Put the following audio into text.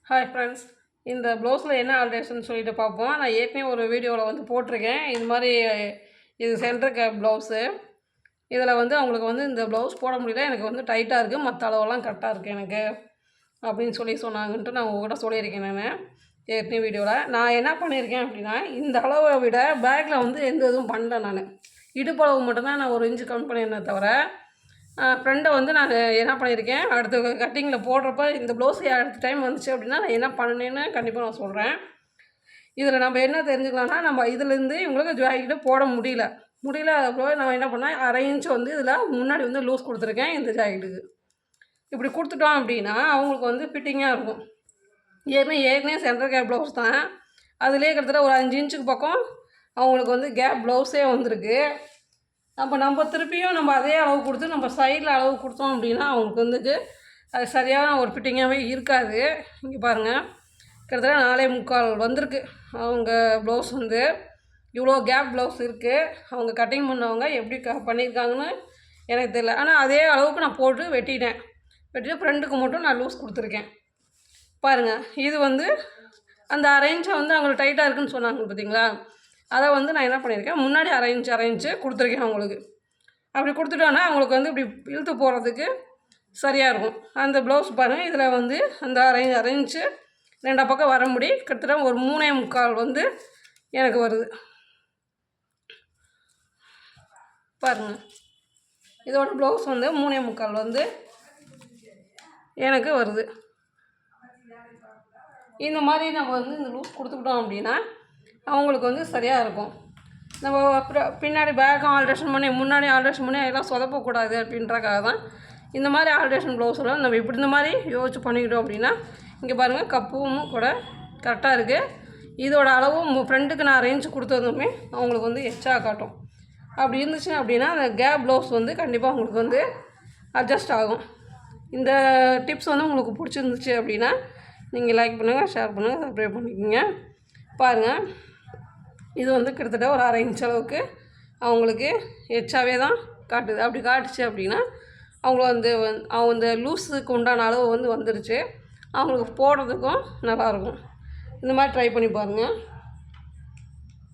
Hi friends, இந்த ப்ளவுஸில் என்ன ஆல்ட்ரேஷன் சொல்லிட்டு பார்ப்போம். நான் ஏற்கனவே ஒரு வீடியோவில் வந்து போட்டிருக்கேன். இது மாதிரி இது சென்டர் கேப் ப்ளவுஸு. இதில் வந்து அவங்களுக்கு வந்து இந்த ப்ளவுஸ் போட முடியல, எனக்கு வந்து டைட்டாக இருக்குது, மற்ற அளவெல்லாம் கரெக்டாக இருக்குது எனக்கு அப்படின்னு சொன்னாங்கன்ட்டு நான் உங்கள்கிட்ட சொல்லியிருக்கேன். நான் ஏற்கனவே வீடியோவில் நான் என்ன பண்ணியிருக்கேன் அப்படின்னா, இந்த அளவை விட பேக்கில் வந்து எந்த இதுவும் பண்ணல. நான் இடுப்பளவு மட்டும்தான் நான் 1 இன்ச்சு கம்மி பண்ணியிருந்தேன் தவிர, ஃப்ரெண்டை வந்து நான் என்ன பண்ணியிருக்கேன், அடுத்த கட்டிங்கில் போடுறப்ப இந்த ப்ளவுஸ் அடுத்த டைம் வந்துச்சு அப்படின்னா நான் என்ன பண்ணினேன்னு கண்டிப்பாக நான் சொல்கிறேன். இதில் நம்ம என்ன தெரிஞ்சுக்கலாம்னா, நம்ம இதுலேருந்து இவங்களுக்கு ஜாக்கெட்டு போட முடியல அப்போ நான் என்ன பண்ணேன், 1/2 இன்ச்சு வந்து இதில் முன்னாடி வந்து லூஸ் கொடுத்துருக்கேன். இந்த ஜாக்கெட்டுக்கு இப்படி கொடுத்துட்டோம் அப்படின்னா அவங்களுக்கு வந்து ஃபிட்டிங்காக இருக்கும். ஏற்கனவே சென்டர் கேப் ப்ளவுஸ் தான், அதுலேயே கிட்டத்தட்ட ஒரு 5 இன்ச்சுக்கு பக்கம் அவங்களுக்கு வந்து கேப் ப்ளவுஸே வந்திருக்கு. அப்போ நம்ம திருப்பியும் நம்ம அதே அளவு கொடுத்து நம்ம சைடில் அளவு கொடுத்தோம் அப்படின்னா அவங்களுக்கு வந்துட்டு அது சரியான ஒரு ஃபிட்டிங்காகவே இருக்காது. இங்கே பாருங்கள், கிட்டத்தட்ட 4.75 வந்திருக்கு அவங்க ப்ளவுஸ். வந்து இவ்வளோ கேப் ப்ளவுஸ் இருக்குது. அவங்க கட்டிங் பண்ணவங்க எப்படி பண்ணியிருக்காங்கன்னு எனக்கு தெரியல. ஆனால் அதே அளவுக்கு நான் போட்டு வெட்டிட்டு ஃப்ரெண்டுக்கு மட்டும் நான் லூஸ் கொடுத்துருக்கேன். பாருங்கள், இது வந்து அந்த 1/2 இன்ச்சை வந்து அவங்களுக்கு டைட்டாக இருக்குதுன்னு சொன்னாங்க பார்த்தீங்களா, அதை வந்து நான் என்ன பண்ணியிருக்கேன், முன்னாடி 1/2 இன்ச்சு கொடுத்துருக்கேன் அவங்களுக்கு. அப்படி கொடுத்துட்டோன்னா அவங்களுக்கு வந்து இப்படி இழுத்து போகிறதுக்கு சரியாக இருக்கும். அந்த ப்ளவுஸ் பாருங்கள், இதில் வந்து அந்த 1/2 இன்ச்சு 2 பக்கம் வர முடி கிட்டத்தட்ட ஒரு 3.25 வந்து எனக்கு வருது. பாருங்கள், இதோட ப்ளவுஸ் வந்து 3.25 வந்து எனக்கு வருது. இந்த மாதிரி நம்ம வந்து இந்த லூஸ் கொடுத்துக்கிட்டோம் அப்படின்னா அவங்களுக்கு வந்து சரியாக இருக்கும். நம்ம அப்புறம் பின்னாடி பேக்கும் ஆல்ட்ரேஷன் பண்ணி முன்னாடி ஆல்ட்ரேஷன் பண்ணி அதெல்லாம் சொதப்பக்கூடாது அப்படின்றக்காக தான் இந்த மாதிரி ஆல்ட்ரேஷன் ப்ளவுஸெல்லாம் நம்ம இப்படி இந்த மாதிரி யோசிச்சு பண்ணிக்கிட்டோம் அப்படின்னா. இங்கே பாருங்கள், கப்பும் கூட கரெக்டாக இருக்குது. இதோட அளவும் ஃப்ரெண்டுக்கு நான் 1/2 இன்ச்சு கொடுத்ததுமே அவங்களுக்கு வந்து எச்சா காட்டும். அப்படி இருந்துச்சு அப்படின்னா அந்த கேப் ப்ளவுஸ் வந்து கண்டிப்பாக அவங்களுக்கு வந்து அட்ஜஸ்ட் ஆகும். இந்த டிப்ஸ் வந்து உங்களுக்கு பிடிச்சிருந்துச்சு அப்படின்னா நீங்கள் லைக் பண்ணுங்கள், ஷேர் பண்ணுங்கள், சப்ஸ்கிரைப் பண்ணிக்கோங்க. பாருங்கள், இது வந்து கிட்டத்தட்ட ஒரு 1/2 இன்ச் அளவுக்கு அவங்களுக்கு எச்சாவே தான் காட்டுது. அப்படி காட்டுச்சு அப்படின்னா அவங்கள வந்து அவங்க இந்த லூஸுக்கு உண்டான அளவு வந்து வந்துருச்சு. அவங்களுக்கு போடுறதுக்கும் நல்லாயிருக்கும். இந்த மாதிரி ட்ரை பண்ணி பாருங்கள்.